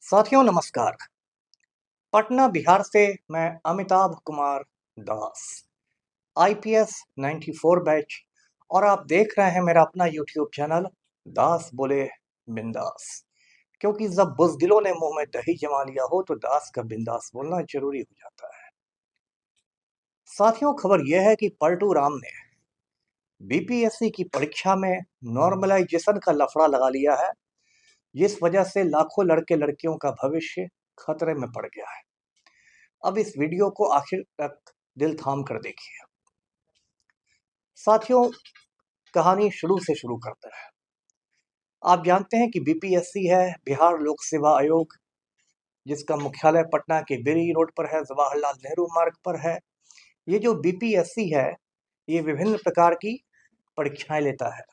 साथियों नमस्कार। पटना बिहार से मैं अमिताभ कुमार दास, आईपीएस 94 बैच, और आप देख रहे हैं मेरा अपना यूट्यूब चैनल दास बोले बिंदास। क्योंकि जब बुज़दिलों ने मुंह में दही जमा लिया हो तो दास का बिंदास बोलना जरूरी हो जाता है। साथियों, खबर यह है कि पलटू राम ने बीपीएससी की परीक्षा में नॉर्मलाइजेशन का लफड़ा लगा लिया है, जिस वजह से लाखों लड़के लड़कियों का भविष्य खतरे में पड़ गया है। अब इस वीडियो को आखिर तक दिल थाम कर देखिए। साथियों, कहानी शुरू से शुरू करते हैं। आप जानते हैं कि बीपीएससी है बिहार लोक सेवा आयोग, जिसका मुख्यालय पटना के बेरी रोड पर है, जवाहरलाल नेहरू मार्ग पर है। ये जो बीपीएससी है, ये विभिन्न प्रकार की परीक्षाएं लेता है।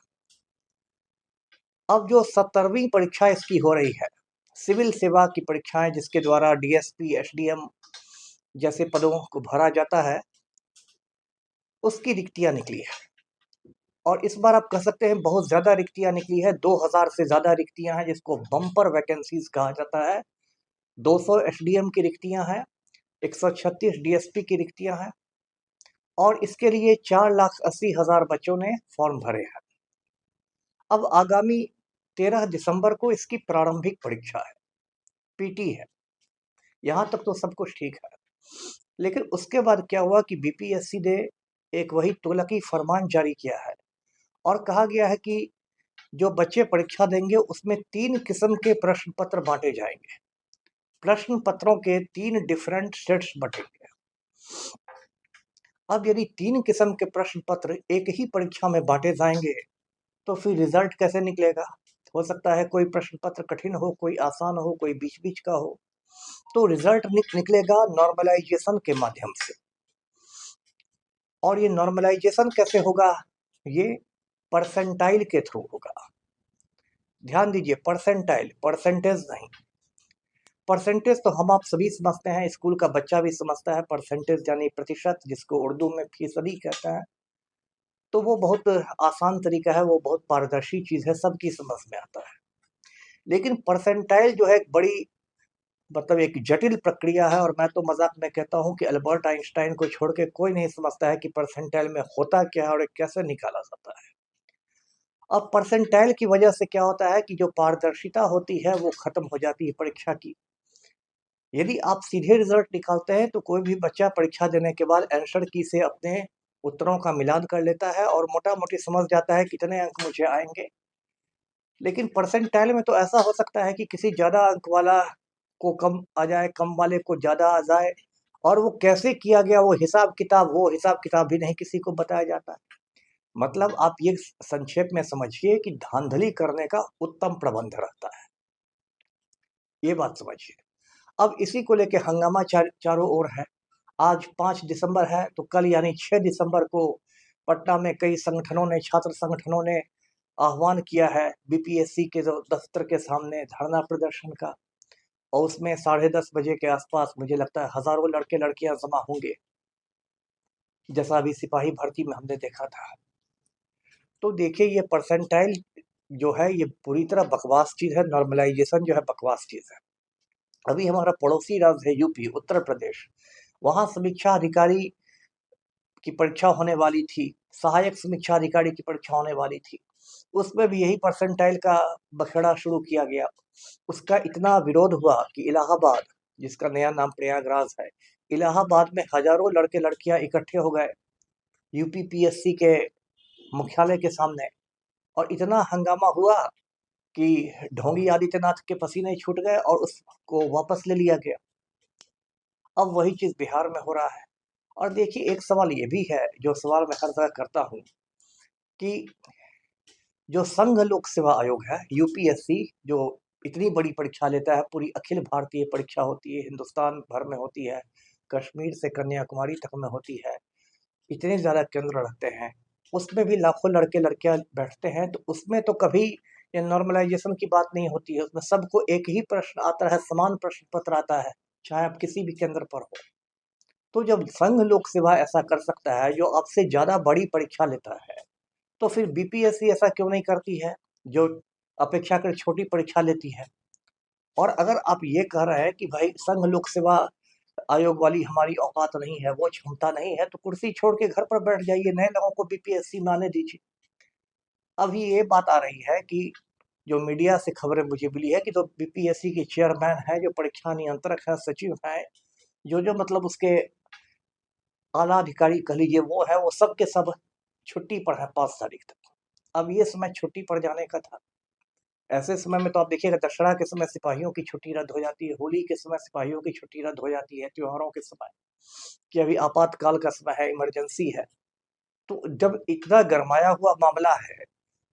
अब जो 70वीं परीक्षा इसकी हो रही है, सिविल सेवा की परीक्षाएं, जिसके द्वारा डीएसपी एसडीएम जैसे पदों को भरा जाता है, उसकी रिक्तियां निकली है। और इस बार आप कह सकते हैं बहुत ज़्यादा रिक्तियां निकली है। 2000 से ज़्यादा रिक्तियां हैं, जिसको बम्पर वैकेंसीज कहा जाता है। 200 एसडीएम की रिक्तियां हैं, 136 डीएसपी की रिक्तियां हैं, और इसके लिए 4,80,000 बच्चों ने फॉर्म भरे हैं। अब आगामी 13 दिसंबर को इसकी प्रारंभिक परीक्षा है, पीटी है। यहाँ तक तो सब कुछ ठीक है, लेकिन उसके बाद क्या हुआ कि बीपीएससी ने एक वही तुगलकी फरमान जारी किया है और कहा गया है कि जो बच्चे परीक्षा देंगे उसमें 3 किस्म के प्रश्न पत्र बांटे जाएंगे। प्रश्न पत्रों के 3 डिफरेंट सेट्स बटेंगे। अब यदि 3 किस्म के प्रश्न पत्र एक ही परीक्षा में बांटे जाएंगे तो फिर रिजल्ट कैसे निकलेगा? हो सकता है कोई प्रश्न पत्र कठिन हो, कोई आसान हो, कोई बीच बीच का हो। तो रिजल्ट निकलेगा नॉर्मलाइजेशन के माध्यम से। और ये नॉर्मलाइजेशन कैसे होगा? ये परसेंटाइल के थ्रू होगा। ध्यान दीजिए, परसेंटाइल, परसेंटेज नहीं। परसेंटेज तो हम आप सभी समझते हैं, स्कूल का बच्चा भी समझता है। परसेंटेज यानी प्रतिशत, जिसको उर्दू में फीसदी कहते हैं। तो वो बहुत आसान तरीका है, वो बहुत पारदर्शी चीज़ है, सबकी समझ में आता है। लेकिन परसेंटाइल जो है एक बड़ी, मतलब एक जटिल प्रक्रिया है। और मैं तो मजाक में कहता हूँ कि अल्बर्ट आइंस्टाइन को छोड़ के कोई नहीं समझता है कि परसेंटाइल में होता क्या है और कैसे निकाला जाता है। अब परसेंटाइल की वजह से क्या होता है कि जो पारदर्शिता होती है वो खत्म हो जाती है परीक्षा की। यदि आप सीधे रिजल्ट निकालते हैं तो कोई भी बच्चा परीक्षा देने के बाद आंसर की से अपने उत्तरों का मिलान कर लेता है और मोटा मोटी समझ जाता है कितने अंक मुझे आएंगे। लेकिन परसेंटाइल में तो ऐसा हो सकता है कि किसी ज़्यादा अंक वाला को कम आ जाए, कम वाले को ज़्यादा आ जाए, और वो कैसे किया गया वो हिसाब किताब भी नहीं किसी को बताया जाता है। मतलब आप ये संक्षेप में समझिए कि धांधली करने का उत्तम प्रबंध रहता है। ये बात समझिए। अब इसी को लेके हंगामा चारों ओर है। आज 5 दिसंबर है, तो कल यानी 6 दिसंबर को पटना में कई संगठनों ने, छात्र संगठनों ने आह्वान किया है बीपीएससी के दफ्तर के सामने धरना प्रदर्शन का। और उसमें 10:30 बजे के आसपास मुझे लगता है हजारों लड़के लड़कियां जमा होंगे, जैसा अभी सिपाही भर्ती में हमने देखा था। तो देखिए, ये परसेंटाइल जो है ये पूरी तरह बकवास चीज़ है। नॉर्मलाइजेशन जो है बकवास चीज़ है। अभी हमारा पड़ोसी राज्य है यूपी, उत्तर प्रदेश, वहाँ समीक्षा अधिकारी की परीक्षा होने वाली थी, सहायक समीक्षा अधिकारी की परीक्षा होने वाली थी। उसमें भी यही परसेंटाइल का बखेड़ा शुरू किया गया। उसका इतना विरोध हुआ कि इलाहाबाद, जिसका नया नाम प्रयागराज है, इलाहाबाद में हजारों लड़के लड़कियां इकट्ठे हो गए यूपीपीएससी के मुख्यालय के सामने। और इतना हंगामा हुआ कि ढोंगी आदित्यनाथ के पसीने छूट गए और उसको वापस ले लिया गया। अब वही चीज बिहार में हो रहा है। और देखिए, एक सवाल ये भी है, जो सवाल मैं हर जगह करता हूँ, कि जो संघ लोक सेवा आयोग है यूपीएससी, जो इतनी बड़ी परीक्षा लेता है, पूरी अखिल भारतीय परीक्षा होती है, हिंदुस्तान भर में होती है, कश्मीर से कन्याकुमारी तक में होती है, इतने ज़्यादा केंद्र रहते हैं, उसमें भी लाखों लड़के लड़कियां बैठते हैं। तो उसमें तो कभी ये नॉर्मलाइजेशन की बात नहीं होती है। उसमें सबको एक ही प्रश्न आता है, समान प्रश्न पत्र आता है, चाहे आप किसी भी केंद्र पर हो। तो जब संघ लोक सेवा ऐसा कर सकता है, जो आपसे ज़्यादा बड़ी परीक्षा लेता है, तो फिर बीपीएससी ऐसा क्यों नहीं करती है, जो अपेक्षाकृत छोटी परीक्षा लेती है? और अगर आप ये कह रहे हैं कि भाई संघ लोक सेवा आयोग वाली हमारी औकात नहीं है, वो क्षमता नहीं है, तो कुर्सी छोड़ के घर पर बैठ जाइए, नए लोगों को बीपीएससी में आने दीजिए। अभी ये बात आ रही है कि जो मीडिया से खबरें मुझे मिली है कि जो बीपीएससी के चेयरमैन है, जो परीक्षा नियंत्रक है, सचिव है, जो जो मतलब उसके आला अधिकारी कह लीजिए वो है, वो सब के सब छुट्टी पर है 5 तारीख तक। अब ये समय छुट्टी पर जाने का था। ऐसे समय में तो आप देखिएगा, दशहरा के समय सिपाहियों की छुट्टी रद्द हो जाती है, होली के समय सिपाहियों की छुट्टी रद्द हो जाती है, त्योहारों के समय, कि अभी आपातकाल का समय है, इमरजेंसी है। तो जब इतना गरमाया हुआ मामला है,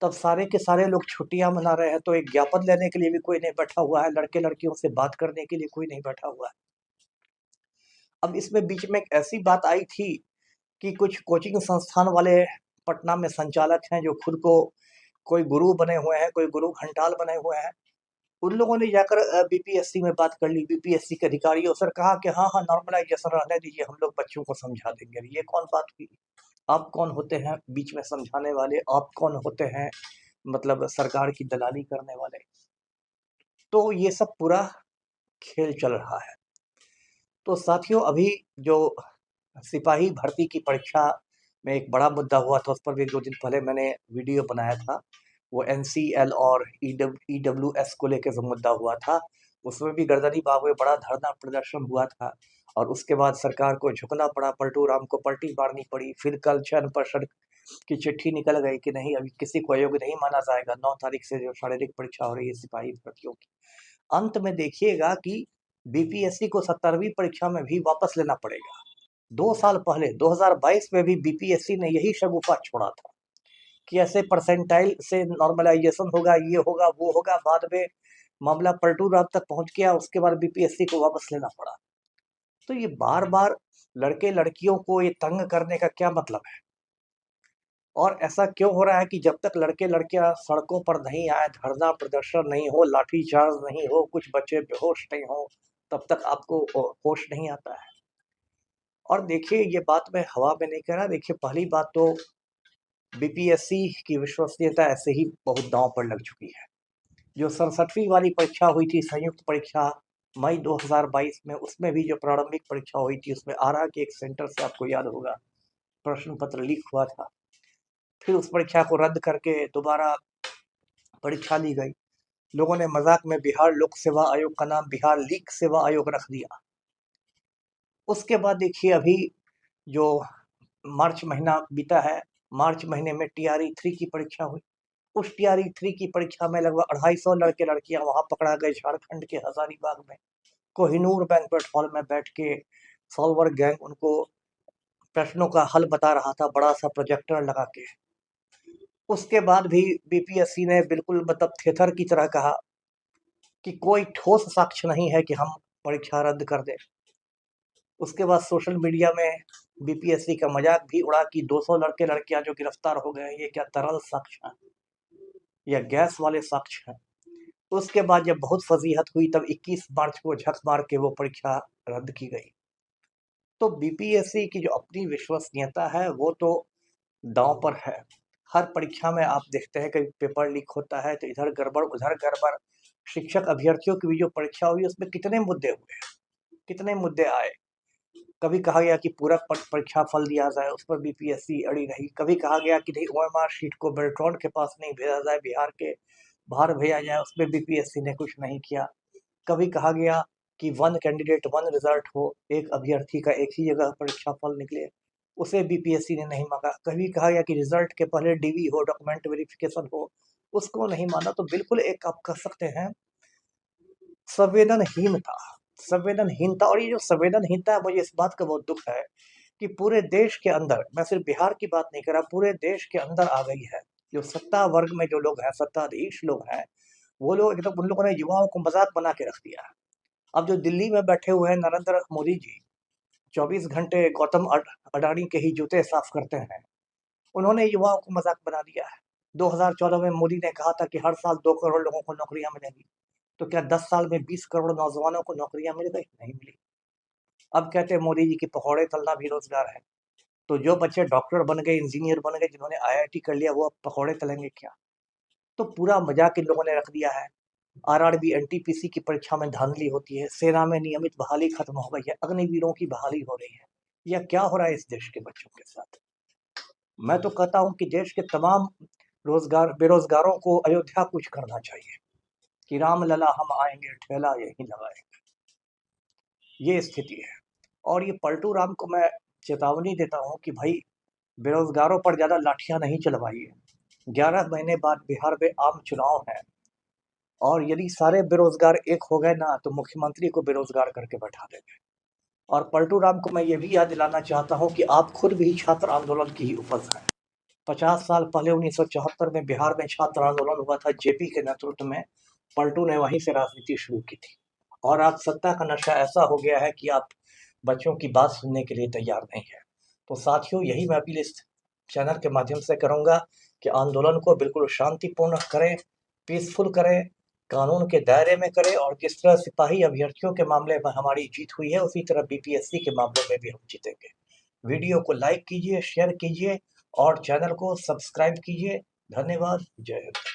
तब सारे के सारे लोग छुट्टियां मना रहे हैं, तो एक ज्ञापन लेने के लिए भी कोई नहीं बैठा हुआ है, लड़के लड़कियों से बात करने के लिए कोई नहीं बैठा हुआ है। अब इसमें बीच में एक ऐसी बात आई थी कि कुछ कोचिंग संस्थान वाले पटना में संचालक हैं, जो खुद को कोई गुरु बने हुए हैं, कोई गुरु घंटाल बने हुए हैं, उन लोगों ने जाकर बीपीएससी में बात कर ली, बीपीएससी के अधिकारियों से कहा कि हाँ हाँ नॉर्मलाइजेशन रहने दीजिए, हम लोग बच्चों को समझा देंगे। अरे ये कौन बात हुई? आप कौन होते हैं बीच में समझाने वाले? आप कौन होते हैं मतलब सरकार की दलाली करने वाले? तो ये सब पूरा खेल चल रहा है। तो साथियों, अभी जो सिपाही भर्ती की परीक्षा में एक बड़ा मुद्दा हुआ था, उस पर भी 2 दिन पहले मैंने वीडियो बनाया था। वो एनसीएल और ईडब्ल्यूएस को लेकर जो मुद्दा हुआ था, उसमें भी गर्दनी बाग में बड़ा धरना प्रदर्शन हुआ था, और उसके बाद सरकार को झुकना पड़ा, पलटू राम को पलटी मारनी पड़ी। फिर कल चयन पर्षद की चिट्ठी निकल गई कि नहीं, अभी किसी को अयोग्य नहीं माना जाएगा। 9 तारीख से जो शारीरिक परीक्षा हो रही है सिपाही भर्तियों की, अंत में देखिएगा कि बीपीएससी को 17वीं परीक्षा में भी वापस लेना पड़ेगा। 2 साल पहले 2022 में भी बीपीएससी ने यही शगुफा छोड़ा था कि ऐसे परसेंटाइल से नॉर्मलाइजेशन होगा, ये होगा, वो होगा। बाद में मामला पलटू राम तक पहुंच गया, उसके बाद बीपीएससी को वापस लेना पड़ा। तो ये बार बार लड़के लड़कियों को ये तंग करने का क्या मतलब है? और ऐसा क्यों हो रहा है कि जब तक लड़के लड़कियां सड़कों पर नहीं आए, धरना प्रदर्शन नहीं हो, लाठीचार्ज नहीं हो, कुछ बच्चे बेहोश नहीं हो, तब तक आपको होश नहीं आता है। और देखिए, ये बात मैं हवा में नहीं कह रहा। देखिए, पहली बात तो बीपीएससी की विश्वसनीयता ऐसे ही बहुत दांव पर लग चुकी है। जो 67वीं वाली परीक्षा हुई थी, संयुक्त परीक्षा, मई 2022 में, उसमें भी जो प्रारंभिक परीक्षा हुई थी, उसमें आरा के एक सेंटर से, आपको याद होगा, प्रश्न पत्र लीक हुआ था। फिर उस परीक्षा को रद्द करके दोबारा परीक्षा ली गई। लोगों ने मजाक में बिहार लोक सेवा आयोग का नाम बिहार लीक सेवा आयोग रख दिया। उसके बाद देखिए, अभी जो मार्च महीना बीता है, मार्च महीने में टीआरई 3 की परीक्षा हुई। उस टीआरई 3 की परीक्षा में लगभग 250 लड़के लड़कियां वहां पकड़ा गए, झारखंड के हजारीबाग में, कोहिनूर बैंक्वेट हॉल में बैठ के सॉल्वर गैंग उनको प्रश्नों का हल बता रहा था, बड़ा सा प्रोजेक्टर लगा के। उसके बाद भी बीपीएससी ने बिल्कुल मतलब थेथर की तरह कहा कि कोई ठोस साक्ष्य नहीं है कि हम परीक्षा रद्द कर दें। उसके बाद सोशल मीडिया में बीपीएससी का मजाक भी उड़ा कि 200 लड़के लड़कियां जो गिरफ्तार हो गए, ये क्या तरल साक्ष्य है या गैस वाले साक्ष्य हैं? उसके बाद जब बहुत फजीहत हुई, तब 21 मार्च को झक मार के वो परीक्षा रद्द की गई। तो बीपीएससी की जो अपनी विश्वसनीयता है, वो तो दांव पर है। हर परीक्षा में आप देखते हैं कि पेपर लीक होता है, तो इधर गड़बड़ उधर गड़बड़। शिक्षक अभ्यर्थियों की भी जो परीक्षा हुई, उसमें कितने मुद्दे हुए, कितने मुद्दे आए। कभी कहा गया कि पूरक परीक्षा फल दिया जाए, उस पर बीपीएससी अड़ी रही। कभी कहा गया कि नहीं, ओएमआर शीट को बेल्ट्रॉन के पास नहीं भेजा जाए, बिहार के बाहर भेजा जाए, उसमें बीपीएससी ने कुछ नहीं किया। कभी कहा गया कि 1 कैंडिडेट 1 रिजल्ट हो, एक अभ्यर्थी का एक ही जगह परीक्षा फल निकले, उसे बीपीएससी ने नहीं मांगा। कभी कहा गया कि रिजल्ट के पहले डीवी हो, डॉक्यूमेंट वेरिफिकेशन हो, उसको नहीं माना। तो बिल्कुल एक आप कह सकते हैं संवेदनहीनता, संवेदनहीनता। और ये जो संवेदनहीनता है, मुझे इस बात का बहुत दुख है कि पूरे देश के अंदर, मैं सिर्फ बिहार की बात नहीं कर रहा, पूरे देश के अंदर आ गई है। जो सत्ता वर्ग में जो लोग हैं, सत्ताधीश लोग हैं, वो लोग एकदम, उन लोगों ने युवाओं को मजाक बना के रख दिया है। अब जो दिल्ली में बैठे हुए हैं नरेंद्र मोदी जी, 24 घंटे गौतम अडानी के ही जूते साफ करते हैं। उन्होंने युवाओं को मजाक बना दिया है। 2014 में मोदी ने कहा था कि हर साल 2 करोड़ लोगों को नौकरियां मिलेंगी। तो क्या 10 साल में 20 करोड़ नौजवानों को नौकरियां मिल गई? नहीं मिली। अब कहते हैं मोदी जी की पकौड़े तलना भी रोजगार है। तो जो बच्चे डॉक्टर बन गए, इंजीनियर बन गए, जिन्होंने आईआईटी कर लिया, वो अब पकौड़े तलेंगे क्या? तो पूरा मजाक इन लोगों ने रख दिया है। आरआरबी एनटीपीसी की परीक्षा में धांधली होती है, सेना में नियमित बहाली खत्म हो गई है, अग्निवीरों की बहाली हो रही है। यह क्या हो रहा है इस देश के बच्चों के साथ? मैं तो कहता हूं कि देश के तमाम बेरोजगारों को अयोध्या कुछ करना चाहिए कि राम लला हम आएंगे ठेला यही लगाएंगे। ये स्थिति है। और ये पलटू राम को मैं चेतावनी देता हूं कि भाई बेरोजगारों पर ज्यादा लाठियां नहीं चलवाइए। 11 महीने बाद बिहार में आम चुनाव है, और यदि सारे बेरोजगार एक हो गए ना तो मुख्यमंत्री को बेरोजगार करके बैठा देंगे। और पलटू राम को मैं ये भी याद दिलाना चाहता हूं कि आप खुद भी छात्र आंदोलन की ही उपज हैं। 50 साल पहले 1974 में बिहार में छात्र आंदोलन हुआ था, जेपी के नेतृत्व में। पलटू ने वहीं से राजनीति शुरू की थी। और आज सत्ता का नशा ऐसा हो गया है कि आप बच्चों की बात सुनने के लिए तैयार नहीं है। तो साथियों, यही मैं अपील इस चैनल के माध्यम से करूंगा कि आंदोलन को बिल्कुल शांतिपूर्ण करें, पीसफुल करें, कानून के दायरे में करें। और जिस तरह सिपाही अभ्यर्थियों के मामले में हमारी जीत हुई है, उसी तरह बीपीएससी के मामले में भी हम जीतेंगे। वीडियो को लाइक कीजिए, शेयर कीजिए और चैनल को सब्सक्राइब कीजिए। धन्यवाद। जय हिंद।